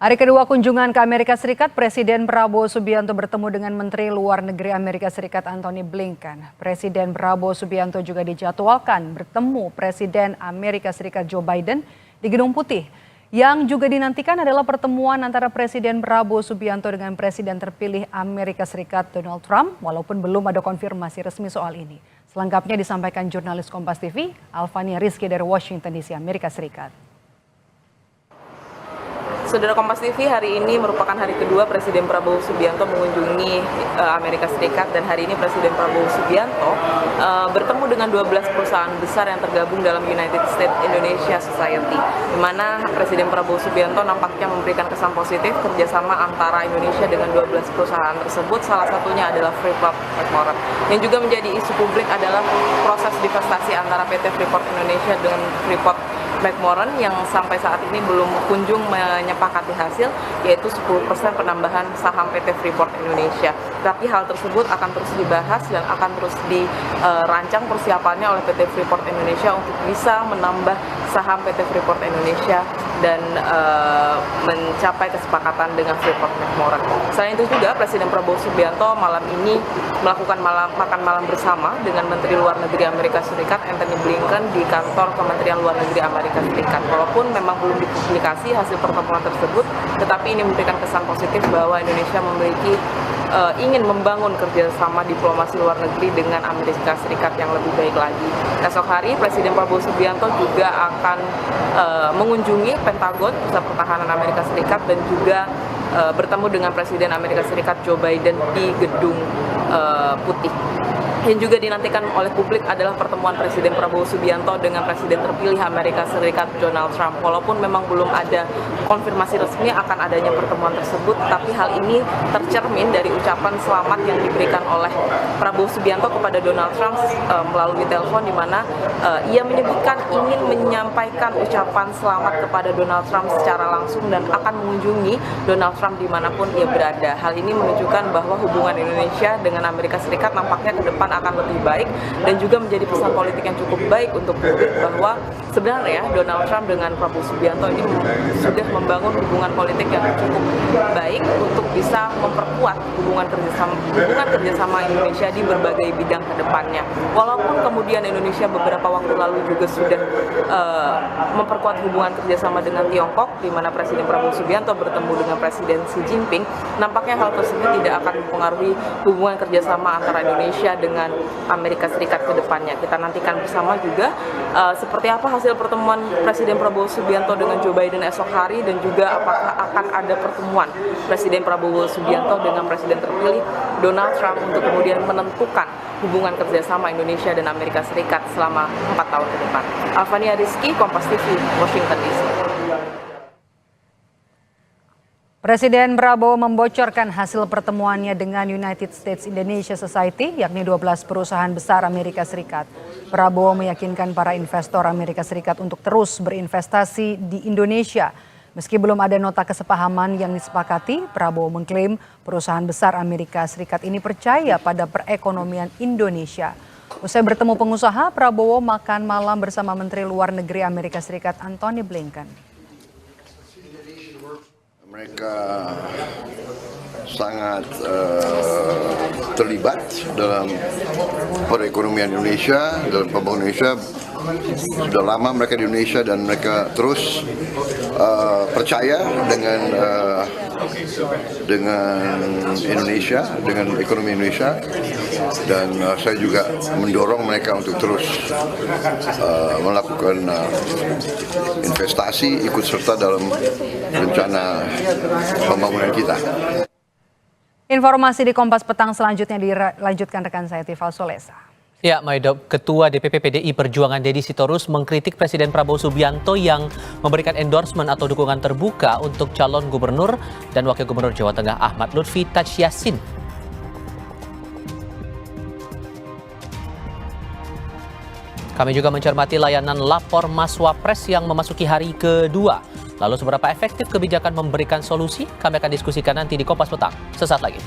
Hari kedua kunjungan ke Amerika Serikat, Presiden Prabowo Subianto bertemu dengan Menteri Luar Negeri Amerika Serikat Antony Blinken. Presiden Prabowo Subianto juga dijadwalkan bertemu Presiden Amerika Serikat Joe Biden di Gedung Putih. Yang juga dinantikan adalah pertemuan antara Presiden Prabowo Subianto dengan Presiden terpilih Amerika Serikat Donald Trump, walaupun belum ada konfirmasi resmi soal ini. Selengkapnya disampaikan jurnalis Kompas TV, Alfania Rizky dari Washington DC, Amerika Serikat. Saudara Kompas TV, hari ini merupakan hari kedua Presiden Prabowo Subianto mengunjungi Amerika Serikat, dan hari ini Presiden Prabowo Subianto bertemu dengan 12 perusahaan besar yang tergabung dalam United States Indonesia Society, di mana Presiden Prabowo Subianto nampaknya memberikan kesan positif kerjasama antara Indonesia dengan 12 perusahaan tersebut. Salah satunya adalah Freeport-McMoRan. Yang juga menjadi isu publik adalah proses divestasi antara PT Freeport Indonesia dengan Freeport-McMoRan yang sampai saat ini belum kunjung menyepakati hasil, yaitu 10% penambahan saham PT Freeport Indonesia. Tapi hal tersebut akan terus dibahas dan akan terus dirancang persiapannya oleh PT Freeport Indonesia untuk bisa menambah saham PT Freeport Indonesia dan mencapai kesepakatan dengan Freeport-McMoRan. Selain itu juga Presiden Prabowo Subianto malam ini melakukan makan malam bersama dengan Menteri Luar Negeri Amerika Serikat Antony Blinken di kantor Kementerian Luar Negeri Amerika Serikat. Walaupun memang belum dipublikasi hasil pertemuan tersebut, tetapi ini memberikan kesan positif bahwa Indonesia memiliki ingin membangun kerjasama diplomasi luar negeri dengan Amerika Serikat yang lebih baik lagi. Esok hari Presiden Prabowo Subianto juga akan mengunjungi Pentagon, Pusat Pertahanan Amerika Serikat, dan juga bertemu dengan Presiden Amerika Serikat Joe Biden di Gedung Putih. Yang juga dinantikan oleh publik adalah pertemuan Presiden Prabowo Subianto dengan Presiden terpilih Amerika Serikat Donald Trump. Walaupun memang belum ada konfirmasi resmi akan adanya pertemuan tersebut, tapi hal ini tercermin dari ucapan selamat yang diberikan oleh Prabowo Subianto kepada Donald Trump melalui telepon, di mana ia menyebutkan ingin menyampaikan ucapan selamat kepada Donald Trump secara langsung dan akan mengunjungi Donald Trump dimanapun ia berada. Hal ini menunjukkan bahwa hubungan Indonesia dengan Amerika Serikat nampaknya ke depan akan lebih baik, dan juga menjadi pesan politik yang cukup baik untuk publik bahwa sebenarnya Donald Trump dengan Prabowo Subianto ini sudah membangun hubungan politik yang cukup baik untuk bisa memperkuat hubungan kerjasama Indonesia di berbagai bidang ke depannya. Walaupun kemudian Indonesia beberapa waktu lalu juga sudah memperkuat hubungan kerjasama dengan Tiongkok, di mana Presiden Prabowo Subianto bertemu dengan Presiden Xi Jinping, nampaknya hal tersebut tidak akan mempengaruhi hubungan kerjasama antara Indonesia dengan Amerika Serikat ke depannya. Kita nantikan bersama juga seperti apa hasil pertemuan Presiden Prabowo Subianto dengan Joe Biden esok hari, dan juga apakah akan ada pertemuan Presiden Prabowo Subianto dengan Presiden terpilih Donald Trump untuk kemudian menentukan hubungan kerjasama Indonesia dan Amerika Serikat selama 4 tahun ke depan. Alfania Rizky, Kompas TV, Washington DC. Presiden Prabowo membocorkan hasil pertemuannya dengan United States Indonesia Society, yakni 12 perusahaan besar Amerika Serikat. Prabowo meyakinkan para investor Amerika Serikat untuk terus berinvestasi di Indonesia. Meski belum ada nota kesepahaman yang disepakati, Prabowo mengklaim perusahaan besar Amerika Serikat ini percaya pada perekonomian Indonesia. Usai bertemu pengusaha, Prabowo makan malam bersama Menteri Luar Negeri Amerika Serikat Antony Blinken. Mereka sangat terlibat dalam perekonomian Indonesia, dalam pembangunan Indonesia. Sudah lama mereka di Indonesia, dan mereka terus percaya dengan Indonesia, dengan ekonomi Indonesia, dan saya juga mendorong mereka untuk terus melakukan investasi, ikut serta dalam rencana pembangunan kita. Informasi di Kompas Petang selanjutnya dilanjutkan rekan saya Tifal Solesa. Ya, Maido, Ketua DPP PDI Perjuangan Deddy Sitorus mengkritik Presiden Prabowo Subianto yang memberikan endorsement atau dukungan terbuka untuk calon gubernur dan wakil gubernur Jawa Tengah Ahmad Lutfi Taj Yassin. Kami juga mencermati layanan lapor Maswapres yang memasuki hari kedua. Lalu seberapa efektif kebijakan memberikan solusi? Kami akan diskusikan nanti di Kompas Petang. Sesaat lagi.